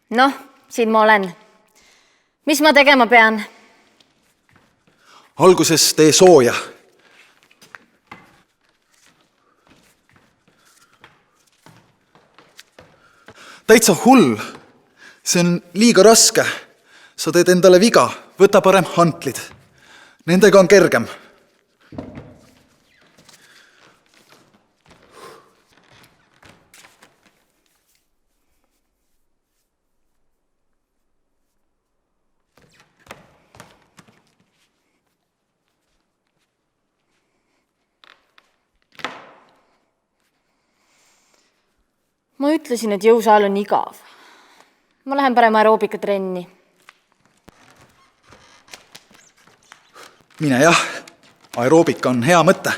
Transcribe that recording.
Noh, siin ma olen. Mis ma tegema pean? Alguses tee sooja. Täitsa hull. See on liiga raske. Sa teed endale viga. Võta parem hantlid. Nendega on kergem. Ma ütlesin, et jõusaal on igav. Ma lähen parem aeroobikatrenni. Mine jah, aeroobika on hea mõte.